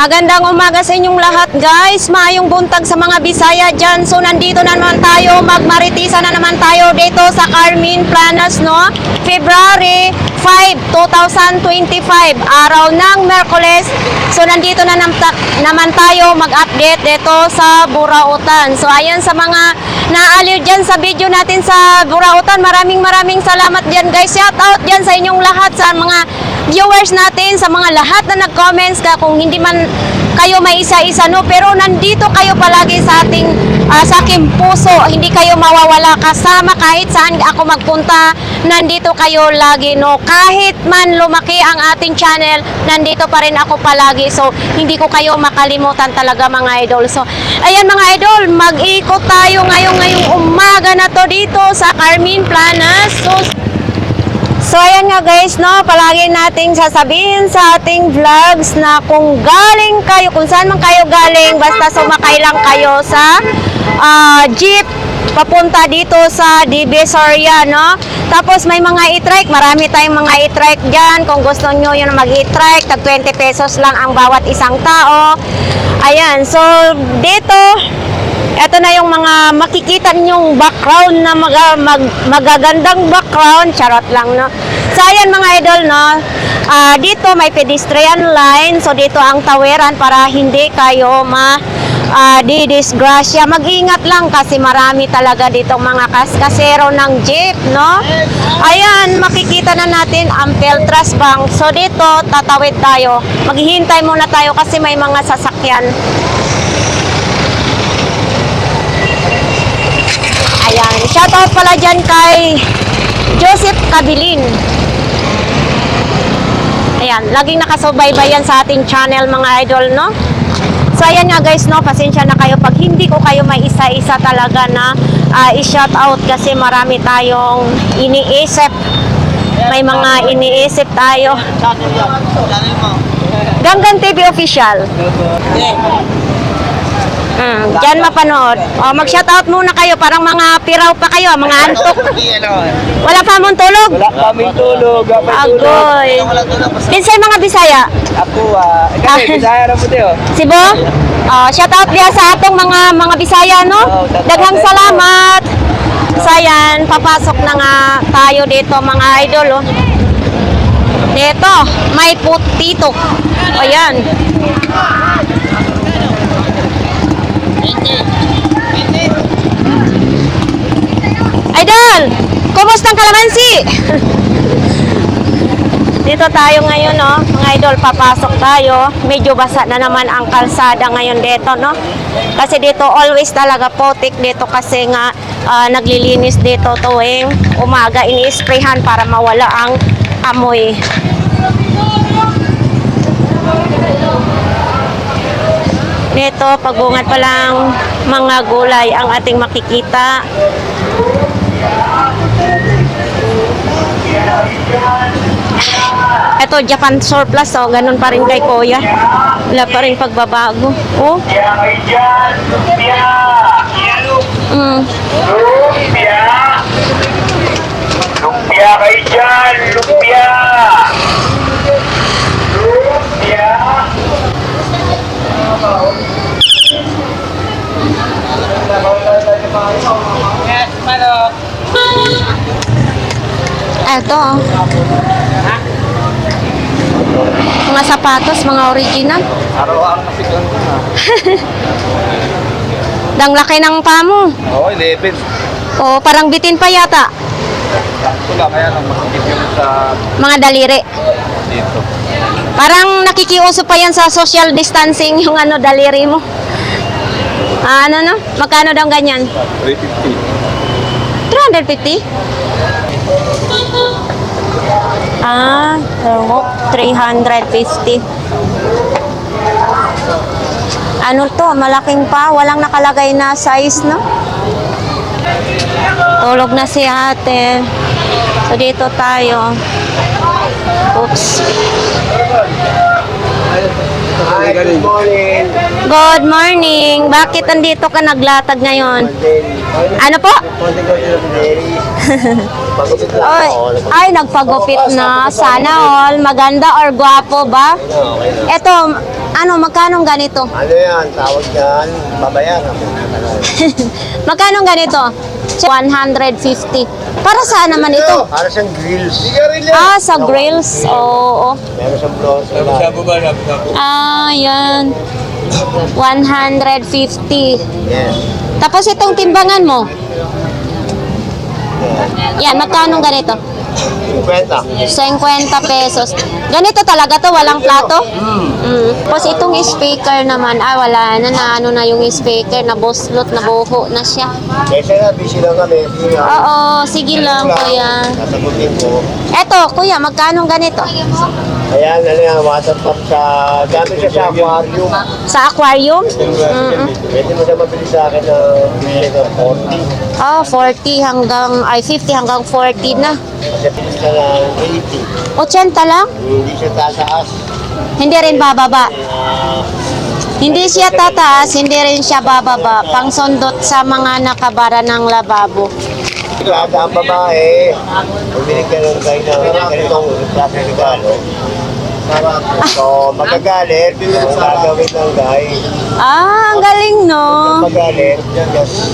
Magandang umaga sa inyong lahat guys. Maayong buntag sa mga Bisaya dyan. So nandito na naman tayo. Magmaritisa na naman tayo dito sa Carmen Planas, no? February 5, 2025. Araw ng Merkules. So nandito na naman tayo mag-update dito sa Burautan. So ayan sa mga naaliw dyan sa video natin sa Burautan. Maraming salamat dyan guys. Shout out dyan sa inyong lahat, sa mga viewers natin, sa mga lahat na nag-comments ka, kung hindi man kayo may isa-isa, no, pero nandito kayo palagi sa ating sa aking puso, hindi kayo mawawala kasama kahit saan ako magpunta, nandito kayo lagi, no, kahit man lumaki ang ating channel, nandito pa rin ako palagi. So hindi ko kayo makalimutan talaga mga idol. So ayan mga idol, mag-ikot tayo ngayong umaga na to dito sa Carmen Planas. So ayan nga guys, no, palagi nating sasabihin sa ating vlogs na kung galing kayo, kung saan man kayo galing, basta sumakay lang kayo sa jeep papunta dito sa Divisoria, no. Tapos may mga e-trike, marami tayong mga e-trike dyan. Kung gusto nyo yun mag-e-trike, tag 20 pesos lang ang bawat isang tao. Ayan, so dito ito na yung mga makikita ninyong background na magagandang background. Charot lang, no. So ayan mga idol, no, dito may pedestrian line. So dito ang tawiran para hindi kayo didisgrasya. Mag-ingat lang kasi marami talaga dito mga kaskasero ng jeep, no. Ayan, makikita na natin ang Peltras Bank. So dito tatawid tayo. Maghihintay muna tayo kasi may mga sasakyan. Ayan, shoutout pala dyan kay Joseph Cabilin. Ayan, laging nakasubaybay yan sa ating channel mga idol, no. So ayan nga guys, no, pasensya na kayo pag hindi ko kayo may isa-isa talaga na i-shoutout kasi marami tayong iniisip. May mga iniisip tayo. Ganggang TV Official. Diyan mapanood. O, mag-shoutout muna kayo. Parang mga piraw pa kayo, mga antok. Wala pa mong tulog? Wala kaming tulog. Agoy. Kinsay mga Bisaya? Ako, Bisaya na po tayo. Sibo? Shoutout diya sa atong mga Bisaya, no? Daghang salamat. Sayan, papasok na nga tayo dito mga idol, oh. Dito, may putito. Ayan. Idol, kumusta ang kalamansi? Dito tayo ngayon, no, mga idol, papasok tayo. Medyo basa na naman ang kalsada ngayon dito, no. Kasi dito always talaga putik dito kasi nga naglilinis dito tuwing umaga, ini-sprayhan para mawala ang amoy. Dito, pagbungad pa lang mga gulay ang ating makikita. Ito, Japan surplus, oh, ganun pa rin kay Kuya. Wala pa rin pagbabago. Oh. Lumpia kay dyan, lumpia. Lumpia. Yes, malo. Ito, oh. Mga sapatos, mga original. Araw-araw kasi lang ko na. Dang laki ng pamo. Oo, 11. Oh, parang bitin pa yata. Sakto lang, kaya lang masikip yung sa Mga daliri. dito. Parang nakikiuso pa yan sa social distancing yung daliri mo. Ano, no? Magkano daw ganyan? 350. 350? 350. Ano to? Malaking pa. Walang nakalagay na size, no? Tulog na si ate. So, dito tayo. Oops. Hi, good morning. Good morning. Bakit andito ka naglatag ngayon? Ano po? Ay, nagpagupit na. Sana all. Maganda or gwapo ba? Eto, ano, magkano ganito? Ano yan? Tawag yan. Babayaran mo. Magkano ganito? 150. Para saan naman ito? Para siyang grills. Ah, sa grills. Oo. Meron siyang bronze. Ah, yan. 150. Yes. Tapos itong timbangan mo. Yan, magkano ganito? 50. 50 pesos. Ganito talaga to, walang plato? Tapos itong speaker naman, wala na, ano na yung speaker, nabuslot, nabuho na siya. Kesa na, busy lang kami. Sige nga. Oo, sige lang, kuya. Sasagutin ko. Eto, kuya, magkano ganito? Ayan, ano yan, water pump sa... Gamit siya sa aquarium. Sa aquarium? Pwede mo siya mabili sa akin na bili ng 40. Ah, 40 hanggang, 50 hanggang 40 na. Kasi pilis na lang 80. 80 lang? Hindi siya tataas. Hindi rin bababa. Hindi siya tataas, hindi rin siya bababa. Pangsundot sa mga nakabara ng lababo. Kada ang babae, bumili ka ng guy na ganitong klase ng regalo. So, magagalit, gagawin ng guy. Ah, ang galing, no? Magalit, just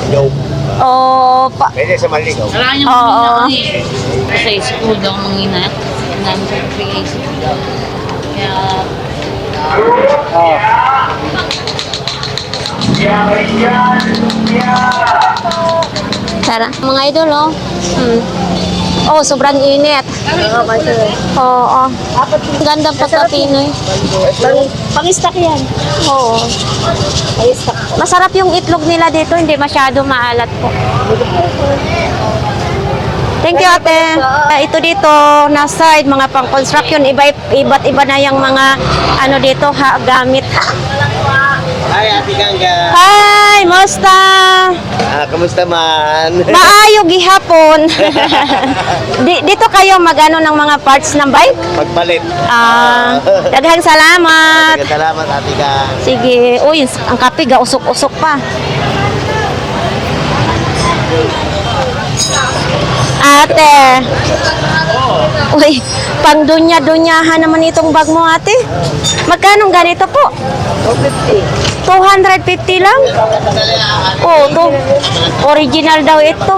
joke. Oh, Pwede sa maligaw. Wala niyang Oo. manghina kasi. Kasi school daw manghina. Ang dami sa creation. Kaya, tara. Mga idol, oh. Oh, sobrang init. Oo. Ganda pagka-Pinoy. Pang-stock yan. Oo. Masarap yung itlog nila dito, hindi masyado maalat po. Thank you, ate. Ito dito, na side, mga pang-construction, iba't iba na yung mga, ano dito, gamit. Hi, Ate Ganga. Hi, musta? Kamusta man? Maayo gihapon. Dito kayo magano ng mga parts ng bike? Pagpalit. Daghang salamat. Salamat, Ate Gang. Sige. Uy, ang kape gausok-usok pa. Ate. Uy, pang dunya-dunyahan naman itong bag mo, ate. Magkano ganito po? 250 lang? Oh, to original daw ito.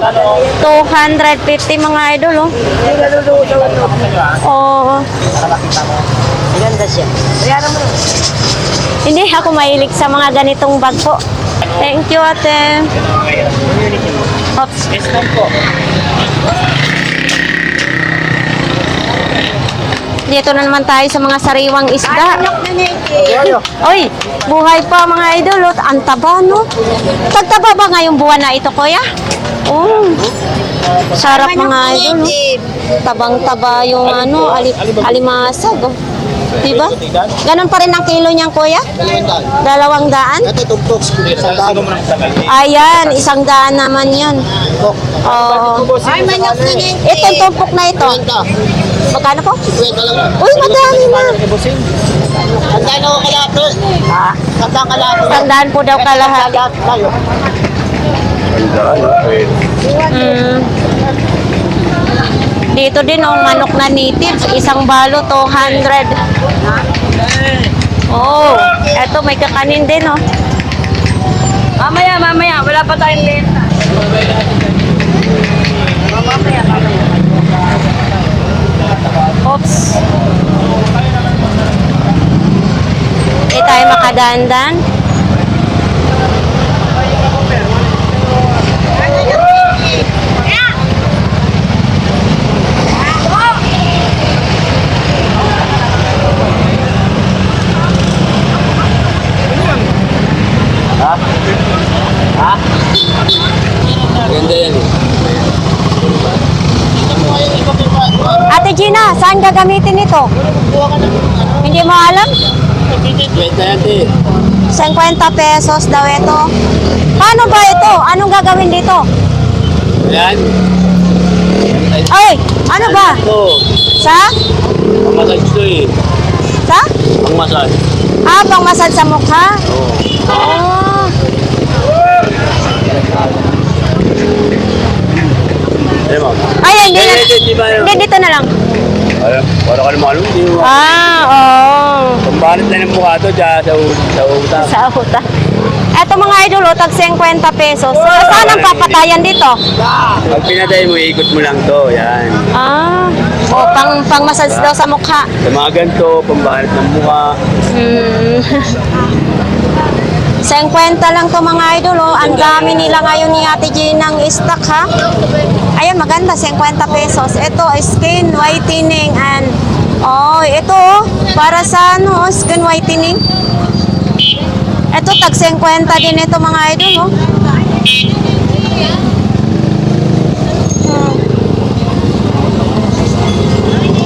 250 mga idol, oh. Oh. Ganda siya. Bayaran mo. Hindi ako mahilig sa mga ganitong bag po. Thank you, ate. Oops. Dito na naman tayo sa mga sariwang isda. Oy, buhay pa mga idol. Oh. Ang taba, no? Tagtaba ba ngayong buwan na ito, kuya? Oh. Sarap mga idol. Oh. Tabang-taba yung ano, alimasag. Oh. Diba? Ganon pa rin ang kilo niyang, kuya? 200? Ito, tumpok. Ayan, 100 naman yun. Oo. Ay, manok na yan. Itong tumpok na ito. Magkano po? 20 lang. Uy, madami na. Sandaan ako kalahati. Sandaan kalahati. 100 po daw kalahati. Tayo. Dito din ang manok na native, isang balo 200. Oh, eto may kakanin din, oh. Mamaya, wala pa tayong lenta. Oops. Hindi tayo makadandan. Ganda yan eh. Ate Gina, saan gagamitin ito? Hindi mo alam? Kwenta yan eh. 50 pesos daw ito. Paano ba ito? Anong gagawin dito? Yan. Ay, ano ba? Ito. Sa? Ang massage to eh. Sa? Ang massage. Ah, pang massage sa mukha? Oh. Ano mo? Ay, hindi na. Hindi ba? Hindi, dito na lang. Alam, para ka naman hindi mo. Ah, oo. Pambanit na ng mukha to dyan sa utak. Sa utak. Eto mga idol, tag 50 pesos. So, saan ang papatayan dito? Pag pinatay mo, ikot mo lang to. Yan. Ah, o pang massage daw sa mukha. Sa mga ganito, pambanit ng mukha. 50 lang to mga idol, oh. Ang dami nila ngayon ni Ate Jean ng stock, ha? Ayun, maganda, 50 pesos. Ito, skin whitening and ito, oh, para sa skin whitening. Ito, tag 50 din ito mga idol, oh.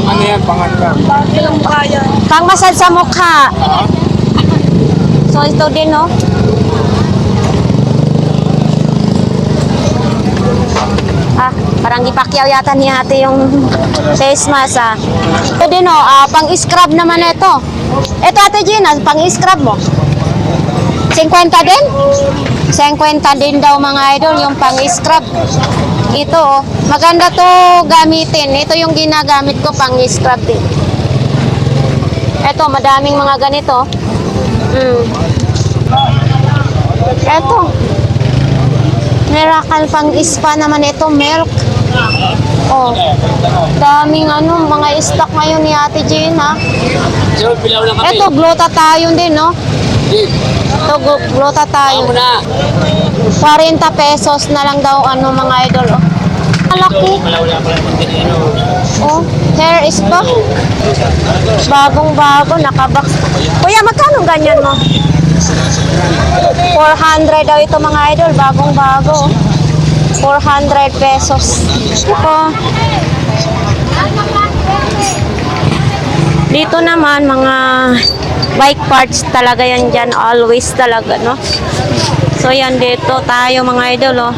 Ano yan, pangatla? Pang massage sa mukha. So, ito din, oh. Ah, parang ipakyaw yata ni ate yung face mask, ah. Ito din, oh, pang-scrub naman ito. Ito, Ate Gina, pang-scrub mo. 50 din? 50 din daw mga idol, yung pang-scrub. Ito, oh. Maganda to gamitin. Ito yung ginagamit ko, pang-scrub din. Ito, madaming mga ganito. Ito. Miracle pang spa naman ito, milk. Oh. Daming mga stock ngayon ni Ate Jean, ha. Ito, glutathione din, no? Ito, glutathione. 40 pesos na lang daw, mga idol, oh. Malaki. Oh, hair spa. Bagong-bago, nakabox. Kuya, magkano ganyan mo? 400 daw ito mga idol, bagong-bago. 400 pesos. Ito. Dito naman, mga bike parts talaga yan dyan. Always talaga, no? So, yan dito tayo mga idol, oh.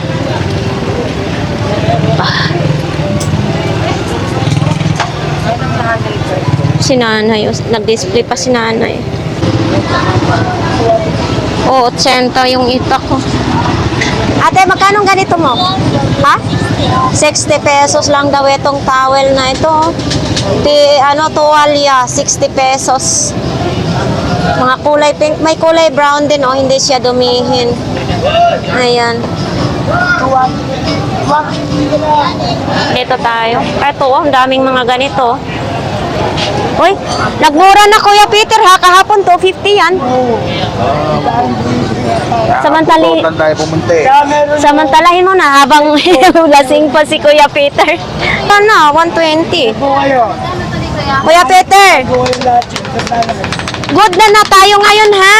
Si nanay, nag-display pa si nanay. Oo, 80 yung itak ko. Ate, magkano ganito mo? Ha? 60 pesos lang daw itong towel na ito. Tuwalya, 60 pesos. Mga kulay pink, may kulay brown din, oh, hindi siya dumihin. Ayan. Dito tayo. Ito, oh, ang daming mga ganito. Uy, nagmura na Kuya Peter, ha? Kahapon 250 yan. Samantalahin mo na habang lasing pa si Kuya Peter. Ano, 120. Kuya Peter, good na tayo ngayon, ha?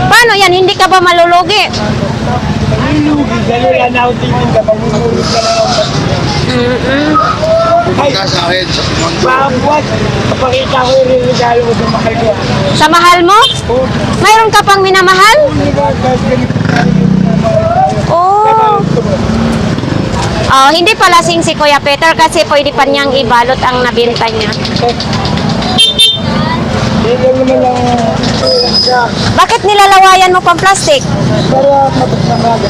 Paano yan? Hindi ka ba malulugi? Kapakita ko yung regalo ko sa mahal ko. Sa mahal mo? Mayroon ka pang minamahal? Oh. Hindi pala sing si Kuya Peter kasi pwede pa niyang ibalot ang nabinta niya. Hindi naman lang Bakit nilalawayan mo pang plastic? para mapagmamaga.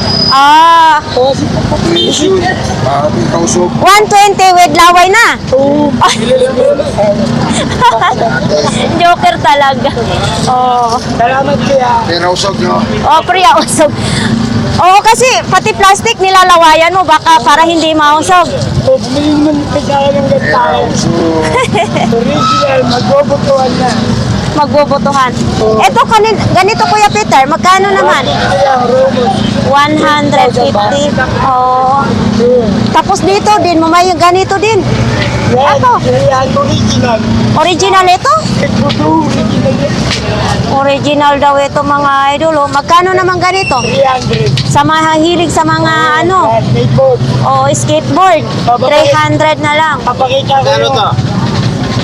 120 with laway na. Joker talaga. Oh. Salamat kaya. Priya usog. Oo, kasi pati plastic nilalawayan mo baka para hindi mausog. Bumili naman kaya ng gantay. Original, magbobotohan na. Magbobotohan. Ito, ganito Kuya Peter, magkano naman? Kaya, Romos. 150. Oh. Tapos dito din, may ganito din. Yan, Ako. yan, original. Original ito? Ito, original yan. Original daw ito mga idol. Oh. Magkano naman ganito? 300. Sa mahilig sa mga Skateboard. skateboard. 300 na lang. Papakita ko yung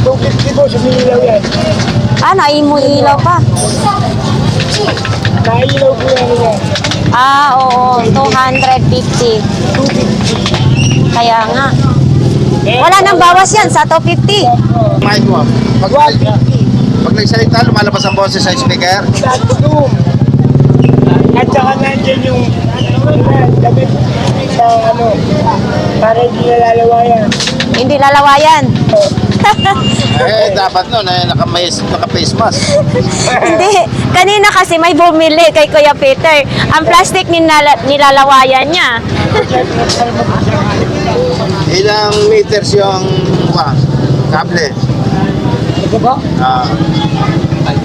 250 po, sumilaw yan. Naimu ilaw pa. Nailaw po yan. Oo, 250. Kaya nga. Wala nang bawas yan sa 250. Mic mo. Pag nagsalita, lumalabas ang boses sa speaker. At saka nandiyan yung damit sa para hindi nalalawayan. Hindi lalawayan. Dapat nun, naka-face mask. Hindi. Kanina kasi may bumili kay Kuya Peter. Ang plastic nilalawayan niya. Ilang meters yung kable?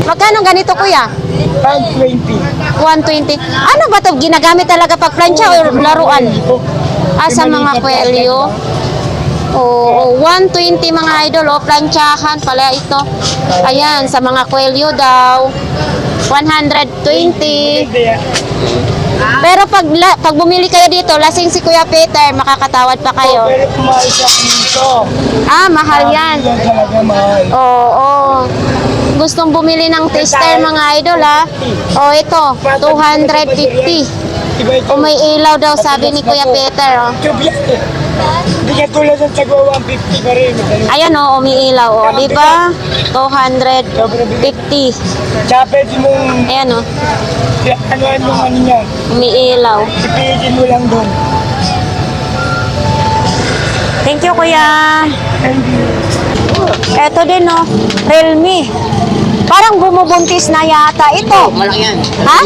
Magkano ganito, Kuya? 120. 120. Ano ba 'to? Ginagamit talaga pag plancha o laruan? Sa mga kwelyo. Oo, 120 mga idol. O, planchahan pala ito. Ayan, sa mga kwelyo daw. 120. Pero pag bumili kayo dito, lasing si Kuya Peter, makakatawad pa kayo. Pero kumahal siya dito. Mahal yan. Yan talaga mahal. Oo. Gustong bumili ng tester mga idol ito, 250. Iba ito. O may ilaw daw sabi ni Kuya Peter. Tube yan eh. Hindi ka tulad ng tagwa 150 pa rin. Ayan umiilaw di ba? 250. Tsaka pwede mong Ayan anuan yung ano niya. umiilaw. Ipigin mo lang doon. Thank you, Kuya. Eto din Realme. Parang bumubuntis na yata ito. Malaki yan. Ha?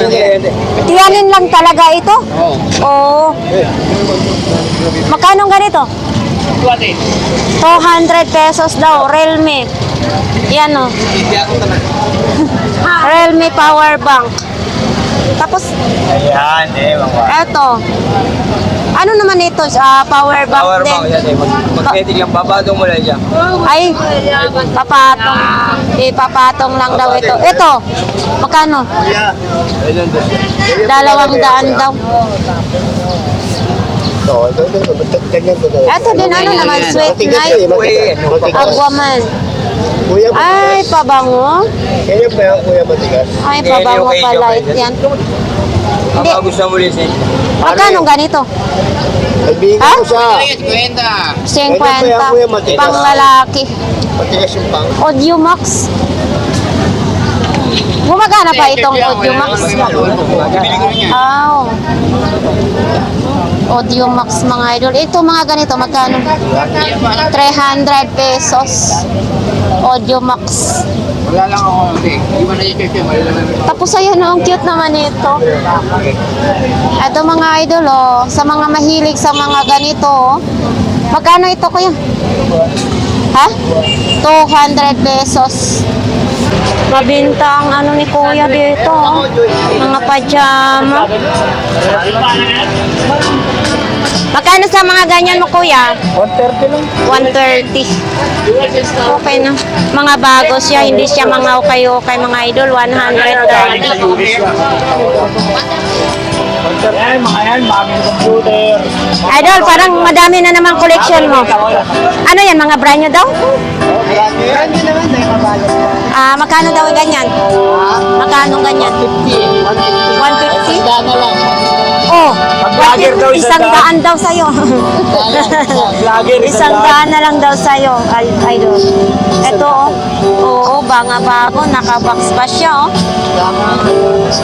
Tiyanin lang talaga ito? Oo. Magkano ganito? 200 pesos daw, Realme. Yan Realme power bank. Tapos, Ayan, eto. Ano naman ito? Power bank din. Magnetic lang, babado mo lang siya. Ay, papatong. Papatong lang daw ito. Ito, magkano? 200 daw. Ito din naman, sweet night. Agwaman. Kuya, Ay, pabango. kaya ba yan, Kuya Matigas? Ay, pabango pala yan. Hindi. gusto mo rin siya. Magkano ganito? Nagbigay ko siya. 50. Pang lalaki. Matigas yung pang. Audiomax. Gumagana pa itong Audiomax? Audiomax mga idol. Ito mga ganito, magkano? 300 pesos. Audiomax. Wala lang ako. Hindi mo na i-check yun. Tapos ayan ang cute naman ito. Ito mga idol sa mga mahilig sa mga ganito magkano ito kuya? Ha? 200 pesos. Mabinta ang ano ni kuya dito mga pajama. Magkano sa mga ganyan mo kuya? 130 lang. 130. Okay na. Mga bago siya, hindi siya mga okay mga idol, 130. Yan, mga yan, maraming computer. Idol, parang madami na naman collection mo. Ano yan, mga brand new daw? Magkano daw yung ganyan? Magkano ganyan? 150? Oh, Vlogger daw, 100 daw sa'yo. Vlogger, 100 na lang daw sa'yo, idol. Ito, oo, banga bago, nakabox pa siya,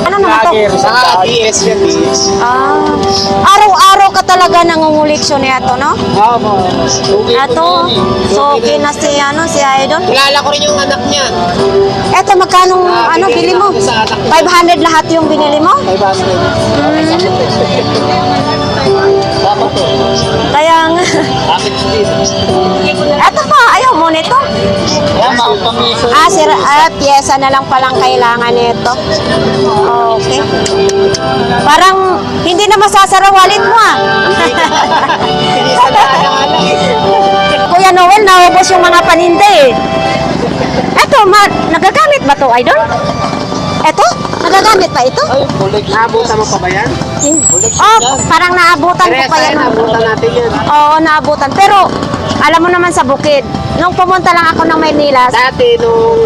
Ano naman to? Sa DS yan, DS. Araw-araw ka talaga nangunguleksyon nito, no? Ito, so okay na si idol. Kilala ko rin yung anak niya. Eto, magkano bili mo? 500 lahat yung binili mo? Kaya nga. Eto pa, ayaw mo nito? Pyesa na lang palang kailangan nito. Okay. Parang hindi na masasara wallet mo Kuya Noel, naubos yung mga paninda Eto, nagagamit ba to, idol? Eto? Nagagamit pa ito? Naabutan mo pa ba yan? Parang naabutan ko pa yan. Naabutan natin yan. Oo, naabutan. Pero, alam mo naman sa bukid, nung pumunta lang ako ng Maynila, Dati, nung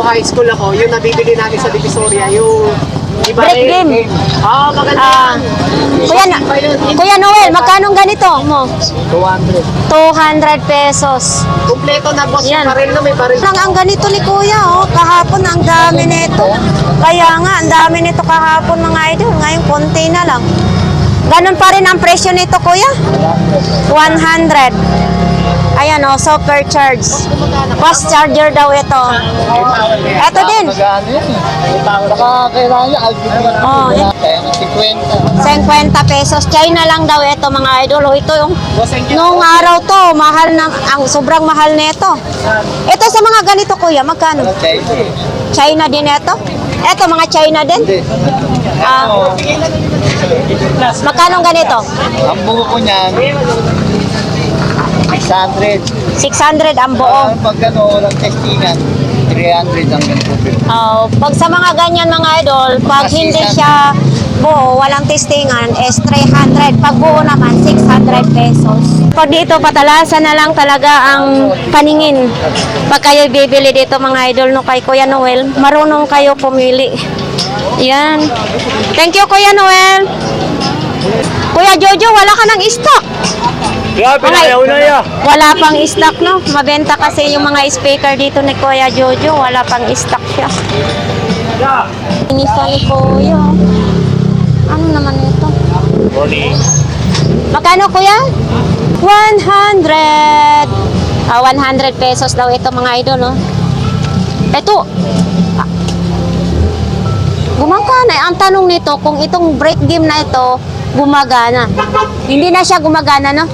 high school ako, yung nabibili natin sa Divisoria, yung Break game. Ah, maganda. Kuya Noel, magkano ganito mo? 200. 200 pesos. Kompleto na boss. Yan. Paril na may paril. Lang ang ganito ni Kuya, oh. Kahapon ang dami nito. Kaya nga, ang dami nito kahapon mga idol. Ngayon, konti na lang. Ganun pa rin ang presyo nito, Kuya? 100. Ayan, oh, supercharge. Fast charger daw ito. Ito din. Magkano yan eh. Baka kailangan niya, Oh, 50 pesos. China lang daw ito, mga idol. Oh, ito yung noong araw to, mahal na, ang sobrang mahal nito. Ito sa mga ganito, Kuya, magkano? China din ito? Ito, mga China din? Ah, magkano ganito? Ang buko ko niyan, 600. 600 ang buo. Pag ano, ng testingan, 300 ang ganito. Oh, pag sa mga ganyan mga idol, pag hindi siya buo, walang testingan, is 300. Pag buo naman, 600 pesos. Pag dito, patalasan na lang talaga ang paningin. Pag kayo bibili dito mga idol no, kay Kuya Noel, marunong kayo pumili. Yan. Thank you, Kuya Noel. Kuya Jojo, wala ka ng stock. Grabe Okay. na yan. Wala pang stock, no? Mabenta kasi yung mga speaker dito ni Kuya Jojo. Wala pang stock siya. Inisa ni Kuya. Ano naman ito? Morning. Magkano, Kuya? 100. 100 pesos daw ito mga idol, no? Ito. Gumagana. Ang tanong nito, kung itong break game na ito, gumagana. Hindi na siya gumagana, no?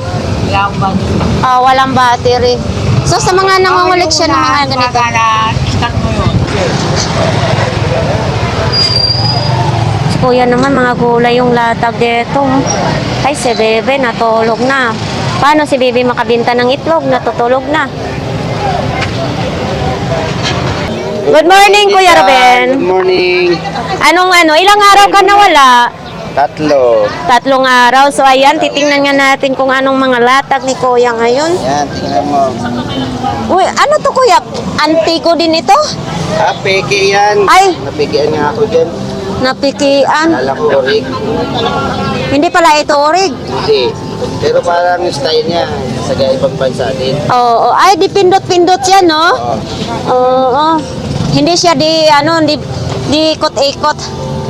Walang battery. So, sa mga nangunguleksyon ng mga ganito. Kuya naman, mga gulay yung latag dito. Ay, si Bebe, natulog na. Paano si Bebe makabinta ng itlog? Natutulog na. Good morning, Kuya Ruben. Good morning. Ilang araw ka nawala? 3. 3 araw. So, ayan, titingnan nga natin kung anong mga latag ni Kuya ngayon. Yan, tingnan mo. Uy, ano to, Kuya? Antiko din ito? Peke yan. Ay. Napikian nga ako dyan. Napikian. Kala ko orig. Hindi pala ito orig. Hindi. Pero parang yung style niya, sa ibang bansa din. Oo. Ay, di pindot-pindot yan, no? Oo. Hindi siya di ikot-ikot.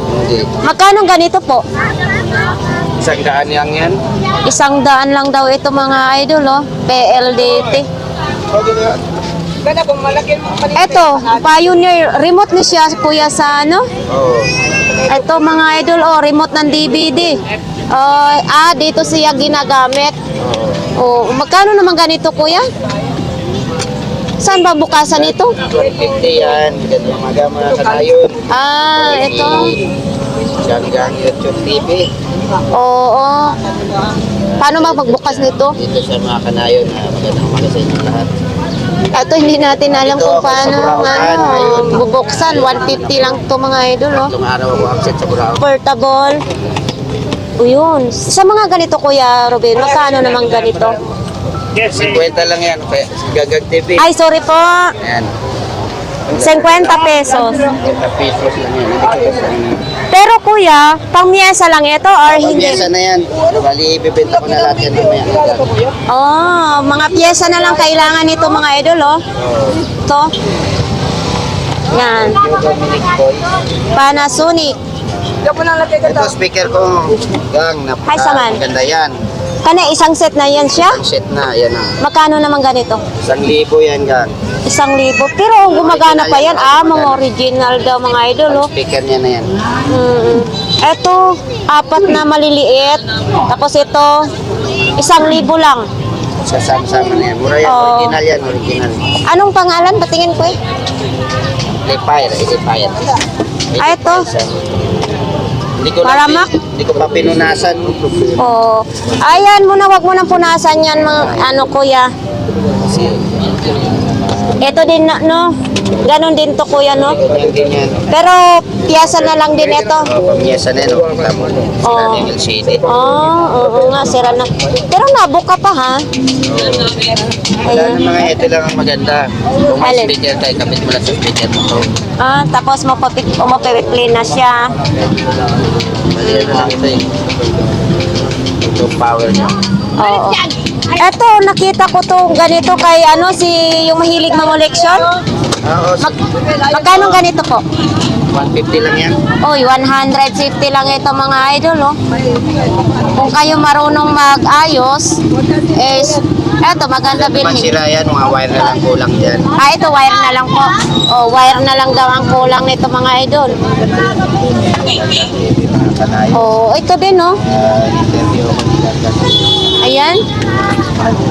Hindi. Magkano ganito po? 100 lang yan. 100 lang daw ito mga idol, oh. PLDT. Ganda kung malaki mo kanina. Ito, Pioneer. Remote ni siya, Kuya, sa ano? Oo. Ito mga idol, oh, remote ng DVD. Dito siya ginagamit. Oh, magkano naman ganito, Kuya? Saan ba bukasan ito? 150 yan. Ganito mga kanayon. Ito. Hanggang YouTube TV. Oo. Paano magbukas nito? Dito sa mga kanayon na magandang magasin ng lahat. Ito, hindi natin alam kung Dito ako paano sa Burautan, ayun. bubuksan. 150 lang to mga idol, oh. Itong araw ako akset sa Burautan. Portable. O yun. Sa mga ganito, Kuya Ruben, magkano naman ganito? 50 lang yan. Kaya Gagag TV. Ay, sorry po. Yan. 50 pesos. 50 pesos lang yan. Pero Kuya, pang miyesa lang ito or hindi? Pamiyesa na yan. Bali, ibibenta ko na lahat yan mamaya. Oh, mga piyesa na lang kailangan nito mga idol, oh. Ito. Yan. Yung Dominic Boy. Panasonic. Ito speaker ko. Gang, Hi, Saman. Maganda yan. Kana isang set na yan siya? Set na, yan na. Magkano naman ganito? 1,000 yan, gang. 1,000. Pero gumagana pa yan. Mga original daw mga idol, oh. Speaker niya na yan. Ito, 4 na maliliit. Tapos ito, 1,000 lang. Sa sama-sama na yan. Mura yan, Oo. original yan, original. Anong pangalan? Patingin ko eh. Lepire. Ito. Hindi ko Paramak? Hindi ko pa pinunasan. Oh. Ayan mo na, wag mo nang punasan yan mga Kuya. Kasi Ito din, no? Ganon din to, kuya, no? Ganyan din yan. Pero, piyasa na lang din ito. Pamiyasa na yun. Tama mo. Sila na yung LCD. Oo nga, sira na. Pero nabuka pa, ha? Wala na mga ito lang ang maganda. Kung may Alin? speaker tayo, kapit mo lang sa speaker mo to. Tapos mapipili na siya. Mali na lang ito eh. Ito power niya. Oo. Eto, nakita ko to ganito kay yung mahilig mangoleksyon. Oo, Magkano ganito po? 150 lang yan. Oy, 150 lang ito mga idol, oh. Kung kayo marunong mag-ayos, eto, maganda bilhin. Masira yan, mga wire na lang kulang dyan. Ito, wire na lang po. Oh, wire na lang daw ang kulang nito mga idol. Kanayo. Oh, ito din, oh. Interview ko nila kasi. Ayan.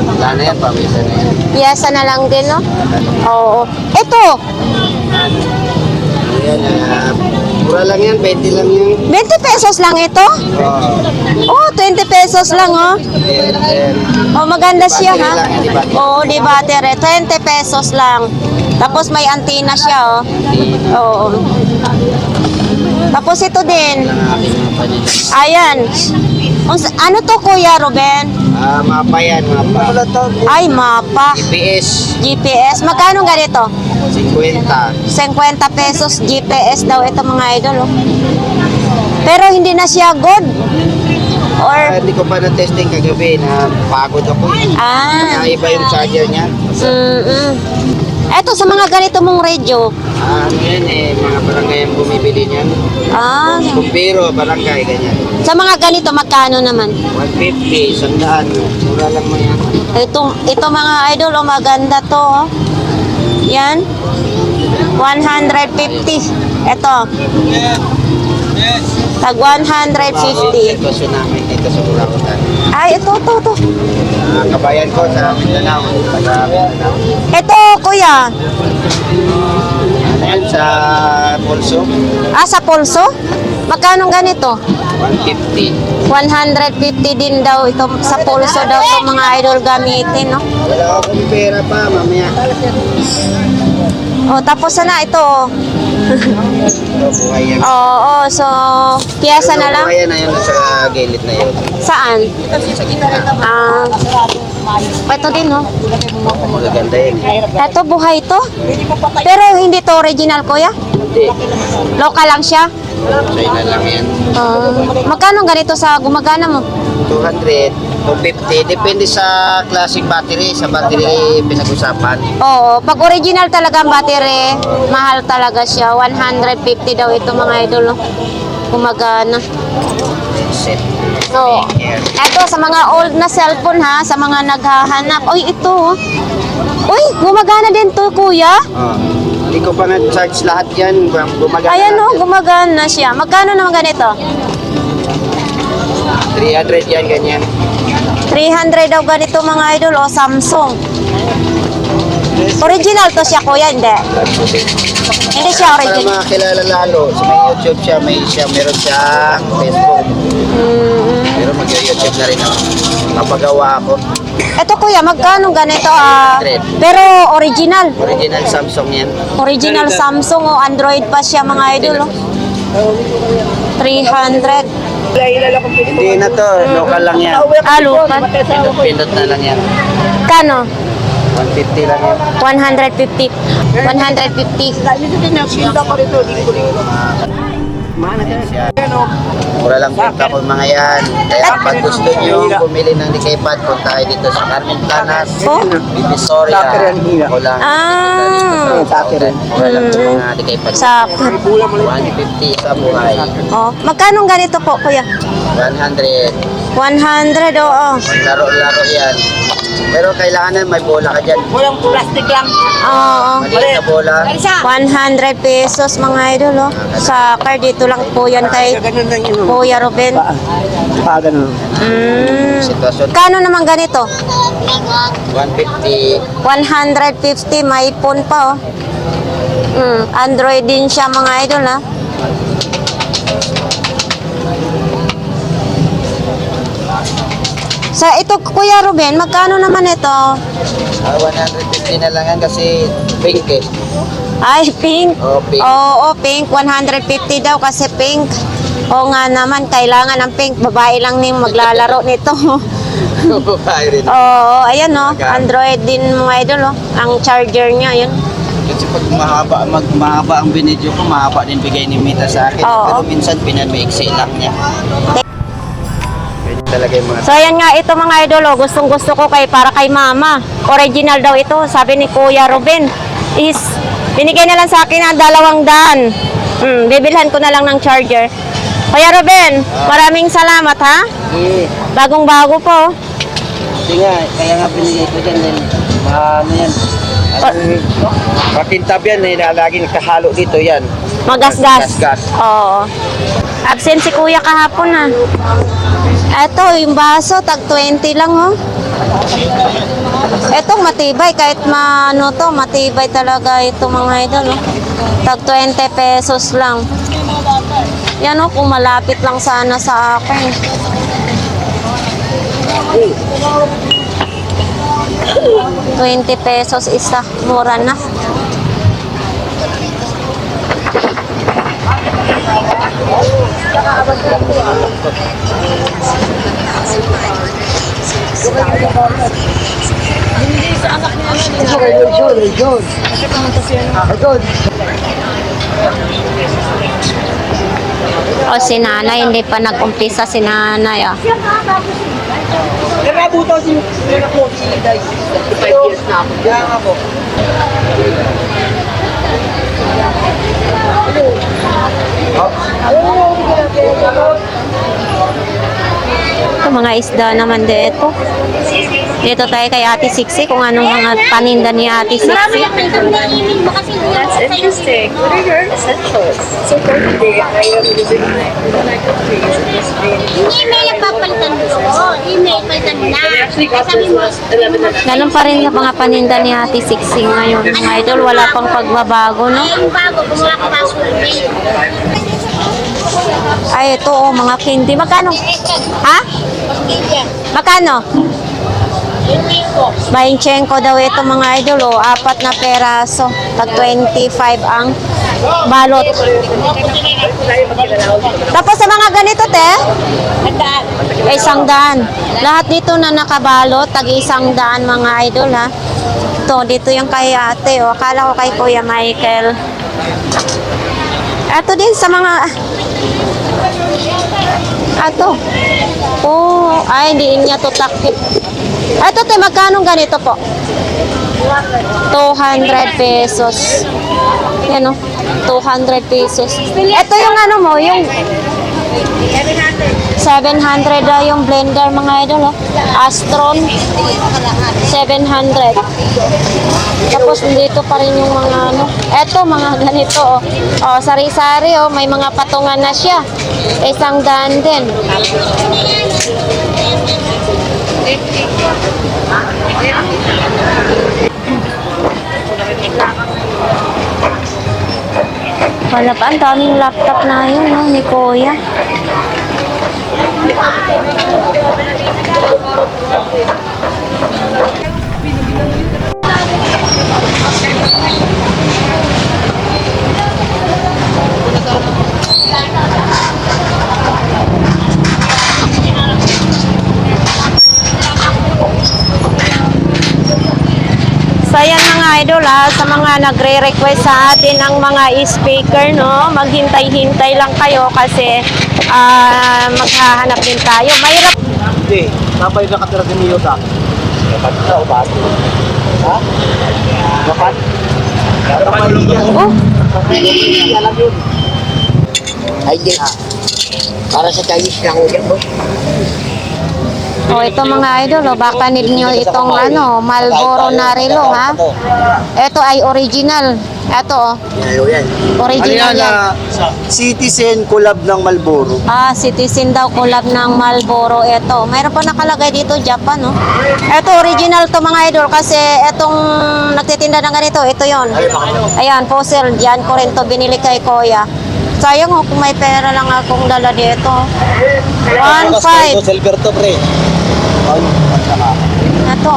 Wala na yan, pamisa na yan. Piyasa na lang din, no? Oo. Ito, Ayan, mura lang yan, 20 lang yan. 20 pesos lang ito? Oh, 20 pesos lang, oh. Ayan. Oh, maganda siya, ha? Battery lang, di battery. Oo, di battery. 20 pesos lang. Tapos may antenna siya, oh. Oo. Tapos ito din. Ang aking mga panila. Ayan. Ano to, Kuya Ruben? Mapa yan, mapa. Ay, mapa. GPS, GPS. Magkano ganito? 50. 50 pesos GPS daw ito mga idol, oh. Pero hindi na siya good. Or, Hindi ko pa na-testing kagabi na pagod ako. Iba yung charger niya. Eto, sa mga ganito mong radio. Ano yan eh, mga barangay ang bumibili niyan. Kumpiro, barangay, ganyan. Sa mga ganito, magkano naman? 150, 100, mura lang mo yan. Ito mga idol, oh, maganda to, oh. Yan. 150. Ito. Tag 150. Sitwasyon namin dito sa Buracotan. Ay, ito. Kabayan ko sa Mindanao, taga Mindanao. Ito, kuya. Ayan sa Pulso, Sa pulso? Magkano ganito? 150. 150 din daw ito sa pulso daw ito mga idol gamitin, no? Wala akong pera pa, mamaya. Oh, tapos na ito, oh. Ito, buhay yan. Oo, so piyasa na lang. Buhay yan na yun sa gilid na yun. Saan? Sa gitna. Ito din, no? Magaganda yun. Ito, buhay to. Pero hindi to original, kuya? Hindi. Local lang siya? China lang yan. Magkano ganito sa gumagana mo? 200, 250. Depende sa classic battery. Sa battery pinag-usapan. Oo, pag original talaga ang battery, mahal talaga siya. 150 daw ito mga idol, no? Gumagana. Set. So, eto sa mga old na cellphone, ha, sa mga naghahanap. Uy, ito, oh. Uy, gumagana din to, kuya. Hindi ko pa na-charge lahat yan. Gumagana Ayan, lahat oh, yan. gumagana siya. Magkano naman ganito? 300 yan, ganyan. 300 daw ganito mga idol, o Samsung. Original to siya, kuya, hindi. Hindi siya Para original. makakilala lalo, sa may YouTube siya, meron siya Facebook. Pero mag-YouTube na rin ako. Mapagawa ako. Ito, kuya, magkano ganito? 300. Pero original. Original Samsung yan. Original Samsung o Android pa siya mga idol, oh. 300. Hindi na to, local lang yan. Lupat. Pindot na lang yan. Kano? 150 lang yan. 150. 150. Mura lang punta ko mga yan. Kaya pag gusto nyo bumili ng Dikaypad, punta kayo dito sa Carmen Planas, Oh? Divisoria. Ako lang. Mura lang yung mga Dikaypad. Sa 150 sa buhay. Oh, magkano ganito po, kuya? 100. 100, oo. Laro-laro yan. Pero kailangan may bola ka dyan. Walang plastic lang. Oo. Maliit na bola. 100 pesos mga idol, oh. Sa car dito lang po yan kay Ganun lang yun. Kuya Ruben. Ganun. Sitwasyon Kano naman ganito? 150. 150, may phone pa, oh. Android din siya mga idol, ha. Sa ito, Kuya Ruben, magkano naman ito? 150 na lang yan kasi pink eh. Ay, pink. Oh, pink. Oo, pink. 150 daw kasi pink. O nga naman, kailangan ng pink. Babae lang ning maglalaro nito. Babae rin. Oo, ayan o. Android din mga idol o. Ang charger niya, yun. Kasi pag mahaba ang binidyo ko, mahaba din bigay ni Mita sa akin. Oo. Pero minsan pinamaiksi lang niya. Ganyan talaga yung mga... So ayan nga, ito mga idol o. Gustong gusto ko para kay mama. Original daw ito, sabi ni Kuya Ruben. Binigay na lang sa akin ng 200. Bibilhan ko na lang ng charger. Kuya Ruben, maraming salamat ha. Bagong-bago po. Hindi nga, kaya nga binigay ko dyan din. Ano yan? Makintab yan eh, lagi nagkahalo dito yan. Magasgas. Gas. Oo. Absent si Kuya kahapon ha. Eto, yung baso, tag 20 lang oh. Etong matibay, kahit matibay talaga ito mga idol oh. Tag 20 pesos lang. Yan oh, kung malapit lang sana sa akin. ₱20 isa, mura na. O si nanay, hindi pa nag-umpisa si nanay ah. Narabuto si guys. 5 years na ako. Kaya nga po. Ito mga isda naman dito. Dito tayo kay Ate Sixi kung anong mga paninda ni Ate Sixi. That's interesting. What are your essentials? So for today, I am using my Email ang papalitan mo. Email, palitan mo na. actually got Sabi this mo, last 11 and a half. Ganun pa rin yung mga paninda ni Ate Sixi ngayon. Mga idol, wala pang pagbabago, no? ay yung bago, gumawa ka ba sulit? Ay, ito, oh, mga candy. Magkano? Ha? Magkano? Bahinchenko daw ito mga idol, oh. 4 na peraso. Tag 25 ang balot. Tapos sa mga ganito, te? 100. Lahat dito na nakabalot, tag 100 mga idol, ha? Ito, dito yung kay ate, oh. Akala ko kay Kuya Michael. Ito din sa mga... Ato. Oh, ay, hindi niya to takip. Ito, te, magkano ganito po? 200 pesos. Yan, oh. 200 pesos. Ito yung ano mo, yung 700 yung blender mga idol, oh. Astron 700. Tapos dito pa rin yung mga ano. Eto mga ganito, oh. Oh, sari-sari, oh, may mga patungan na siya. 100 din. Wala pa, ang daming laptop na yun, no, ni Kuya. So ayan mga idol ha, sa mga nagre-request sa atin ang mga speaker, no, maghintay-hintay lang kayo kasi maghahanap din tayo. Mahirap. Hindi, napay nakatira din niyo sa akin. Dapat na o ba? Ha? Dapat? Dapat yan. Oh, Alam yun. Ay, di. Para sa Chinese lang yan, boss. oh ito mga idol, oh, baka need nyo itong ano, Marlboro Narilo ha. Ito ay original. Ito oh, Ayaw yan. original yan. Citizen collab ng Marlboro. Ah, Citizen daw collab ng Marlboro ito. Mayroon pa nakalagay dito Japan, no? Ito original to mga idol kasi itong nagtitinda ng ganito, ito 'yon. Ayan, fossil, diyan ko rin to binili kay Kuya. Sayang oh, kung may pera lang akong dala dito. 1,500. Silver to, pre. Ito.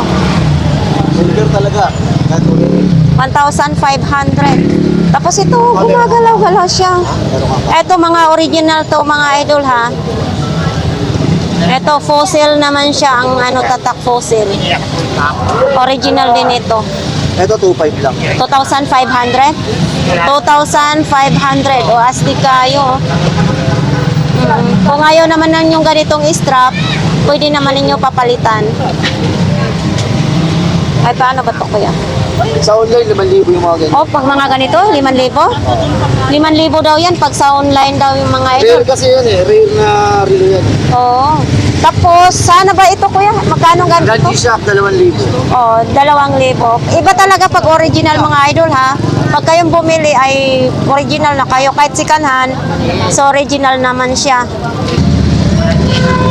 Silver talaga. 1,500. Tapos ito, gumagalaw-galaw siya. Ito, mga original to, mga idol, ha? Ito, fossil naman siya, ang ano, tatak fossil. Original din ito. Ito, 2.5 lang. 2,500? 2,500. O, astig kayo. Kung ayaw naman yung ganitong strap, pwede naman ninyo papalitan. Ay, paano ba ito, kuya? Sa online, 5,000 yung mga ganyan. O, pag mga ganito, 5,000? 5,000 daw yan pag sa online daw yung mga idol. Rare kasi yan eh. Rare na relo yan. Oo. Tapos, sana ba ito, kuya? Magkano ganito? Lucky Shock, 2,000. Oh, 2,000. Iba talaga pag original mga idol, ha? Pag kayong bumili ay original na kayo. Kahit sikanhan, so original naman siya.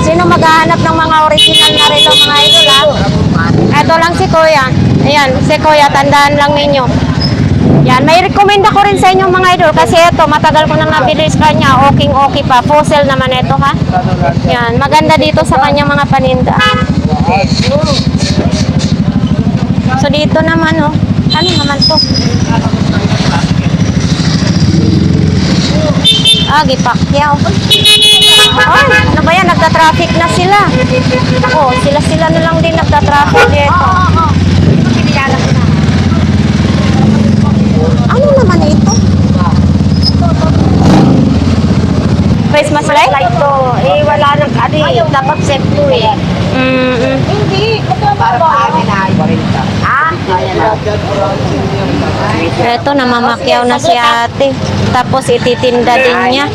Sino maghahanap ng mga original na relo mga idol, ha? Ito lang si kuya. Ayan, si kuya, tandaan lang ninyo. Yan, may recommend ako rin sa inyo mga idol kasi ito, matagal ko nang nabili sa kanya, okay pa. Fossil naman ito, ha? Yan, maganda dito sa kanya mga paninda. So dito naman, oh. Ano naman to? Ah, Gipakyaw. Ay, ano ba yan? Nagta-traffic na sila. Oh, sila na lang din nagta-traffic dito. Ano naman ito? Christmas light? Light to. Eh, wala nang dapat set to eh. Hindi. Para amin na. Ah? Eto, namamakyaw na si ate. Tapos ititinda din niya.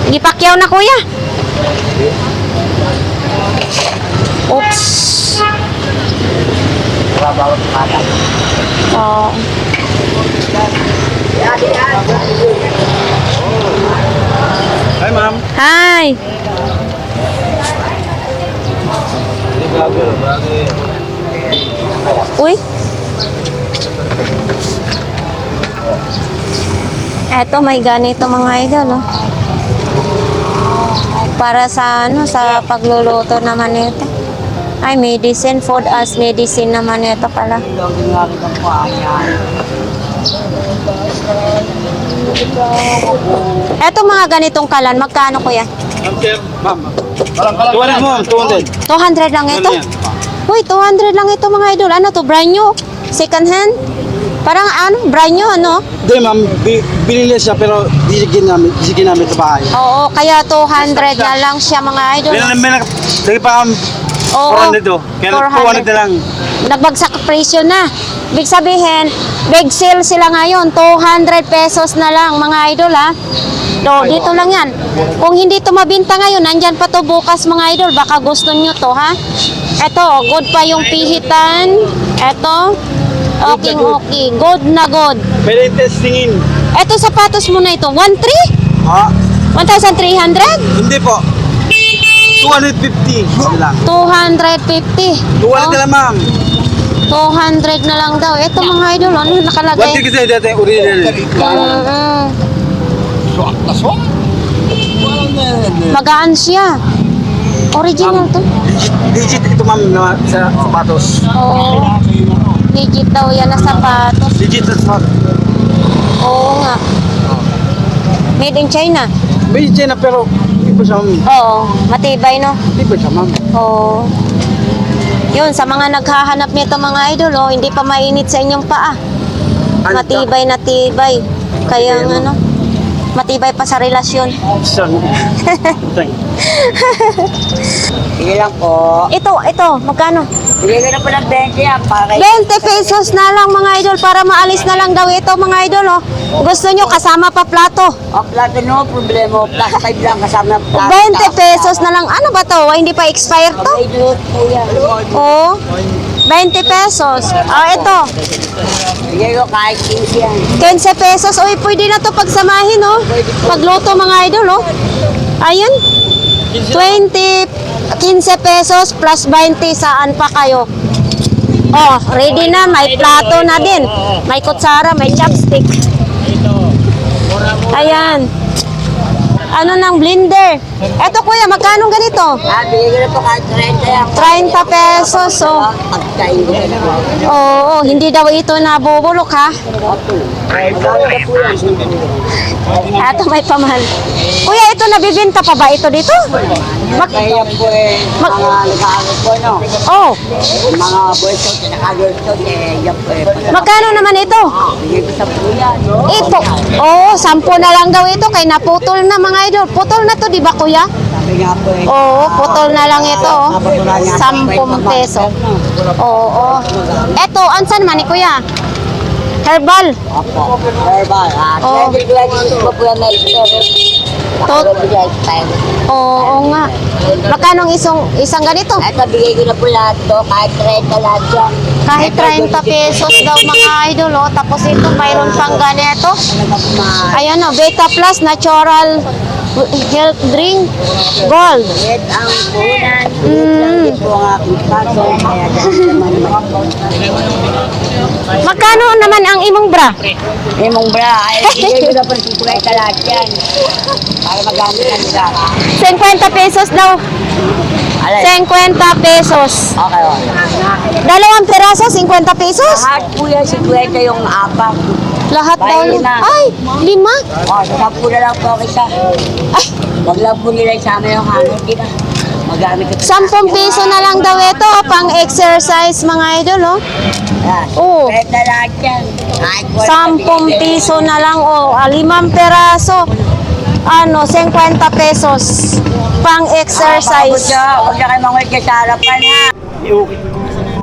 Gipakyaw na kuya. Oops. Oh. Hi, ma'am. Hi. Uy. Eto, may ganito mga idol, oh. Para sa ano, sa pagluluto naman ito. Ay, medicine, food as medicine naman ito pala. Eto mga ganitong kalan, magkano kuya? Ma'am. 200 mo, 200. 200 lang ito? Uy, 200 lang ito mga idol. Ano to, brand new? Second hand? Parang ano, brand new, ano? Hindi, ma'am. Binili siya pero disigin namin sa bahay. Oo, kaya 200 na lang siya mga idol. Lagi pa Oo, 400 to. Kaya 200 na lang. Nagbagsak presyo na. Ibig sabihin, big sale sila ngayon. 200 pesos na lang mga idol, ha? Do, dito lang yan. Kung hindi to mabinta ngayon, nandyan pa to bukas mga idol. Baka gusto nyo to, ha? Eto, good pa yung pihitan. Eto, okay. Good na good. Pwede testingin. Eto, sapatos mo na ito. 1,300? Ha? 1,300? Hindi po. 250. Hindi lang. 250. 200 na lang, ma'am. 200 na lang daw. Ito mga idol, ano nakalagay? 150 kasi dati original. Magaan siya. Original to. Digit ito, ma'am, na sa sapatos. Oo. Legit daw yan na sapatos. Digit sa sapatos. Oo nga. Made in China. May China pero hindi pa siya, ma'am. Oo. Matibay, no? Hindi pa siya, ma'am. Oo. Yun, sa mga naghahanap nito mga idol, oh, hindi pa mainit sa inyong paa. Matibay na tibay. Kaya nga, no? Matibay pa sa relasyon. Sige lang po. Ito, magkano? Sige na po ng 20 yan. Para 20 pesos na lang mga idol para maalis na lang daw ito mga idol, oh. Gusto nyo kasama pa plato. ang plato no problema. Plus 5 lang kasama ng plato. 20 pesos na lang. Ano ba to? Hindi pa expired to? May dulot po yan. Oo. 20 pesos. Oh, ito. Sige ko kahit 15 yan. 15 pesos. Uy, pwede na to pagsamahin, oh. Pagluto mga idol, oh. Ayun. 15 pesos plus 20, saan pa kayo? Oh, ready na. May plato na din. May kutsara, may chopstick. Ayan. Ano ng blender? Eto kuya, magkano ganito? Bigay ko na po kahit 30 yan. 30 pesos. Oh. Pagkain ko na po. Oo, hindi daw ito nabubulok ha. Eto may pamahal. Kuya, ito nabibenta pa ba ito dito? Kaya po mga nag-aaral po, no? Oh, Mga boys ko, naka-girls ko, yan po magkano naman ito? Bigay ko sa po yan. Ito. Oo, 10 na lang daw ito kay naputol na mga idol. Putol na to, di ba kuya? Sabi nga po Oo, putol na lang ito. Oh. 10 peso. Oo. Eto, ansan man ni kuya? Herbal. Opo. Herbal. Oo. 20 po po yan na Tot. Oo nga. Magkano isang ganito? Ito, bigay ko na po lahat to, kahit 30 lahat yan. Kahit 30 pesos daw mga idol. Oh. Tapos ito, mayroon pang ganito. Ayan o, Beta Plus Natural Health Drink Gold. Red ang punan. Mm. Ito ang aking paso. Kaya dyan naman. Magkano naman ang imong bra? Mong bra, ay bigay ko na po kulay ka lahat yan. Para magamit na nila. 50 pesos daw. Alay. 50 pesos. Okay, okay. Dalawang peraso, 50 pesos? Lahat po yan, 50 yung apat. Lahat daw. Bayan na. Ay, 5. O, 10 na lang po kita. Ay, Wag lang po nila isama yung hangin. Di na. Magamit ito. 10 piso na lang daw ito. Pang exercise mga idol. Oh. Yan. Oo. Pwede lahat yan. Kahit 10 piso na lang. Oh. 5 peraso. Ano, 50 pesos. Pang exercise. Huwag na kayo mangulit ka sa harapan ha.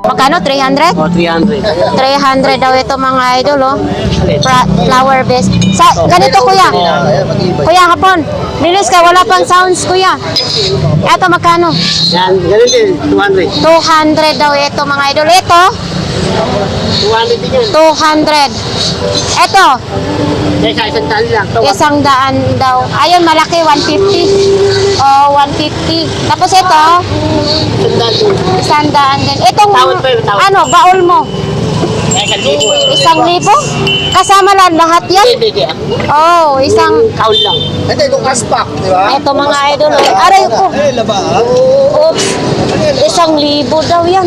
Magkano? 300? O, 300. 300 daw ito mga idol. Oh. Flower base. Sa, ganito kuya. Kuya hapon. Bilis ka, wala pang sounds kuya. Eto magkano? Yan, ganun din, 200. 200 daw ito mga idol. Ito, 200 din yan. 200. Ito, Kaya sa isang tali lang. Ito, 100 daw. Ayun, malaki, 150. Oh, 150. Tapos ito, 100 din. Itong, Tawad pa yun, tawad. ano, baul mo, kaya 1,000. 1,000. Kasama lang lahat yan. Hindi. Oh, isang, Count lang. Ito, itong aspak, di ba? ito mga idol. Oh. Aray ko. laba. Oops. 1,000 daw yan.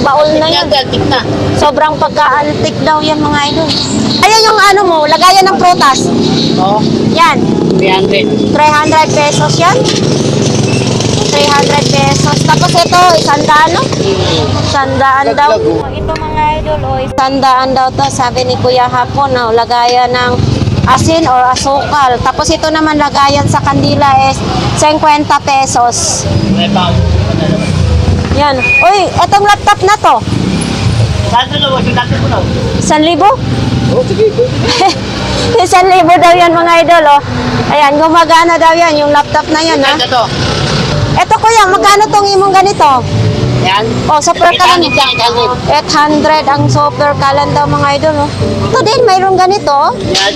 Baul na yan. Antik na. Sobrang pagka-antik daw yan mga idol. Ayan yung ano mo, lagayan ng prutas. Oo, Yan. 300. 300 pesos yan. 300 pesos. Tapos ito, 100 no? 100 daw. Ito mga idol, oh, 100 daw to. Sabi ni Kuya Hapon, oh, lagayan ng asin or asukal. Tapos ito naman lagayan sa kandila is 50 pesos. May bago. Yan. Uy, etong laptop na to. Saan ito daw? Yung dati ko daw. 1,000? Oo, sige. 1,000 daw yan mga idol, oh. Ayan, gumagana daw yan, yung laptop na yan, ha. Ito. Eto kuya, magkano tong imong ganito? Yan. Oh, super kalan. 800. 800 ang super kalan daw mga idol, oh. Ito din, mayroong ganito, oh. Yan.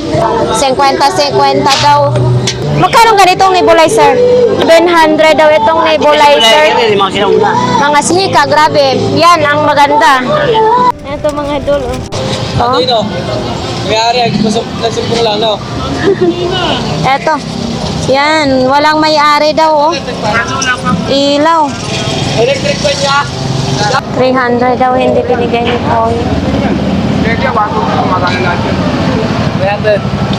50 daw. Magkano ganitong nebulizer? 700 daw itong nebulizer. Mga sinauna. Mga sika, grabe. Yan ang maganda. Ito mga idol, oh. Oh. Dito. Nangyari, nagsumpong lang, no? Eto. Yan, walang may-ari daw, oh. Ilaw. Electric pa niya. 300 daw hindi binigay ni Koy. Kaya bago magana natin. 300.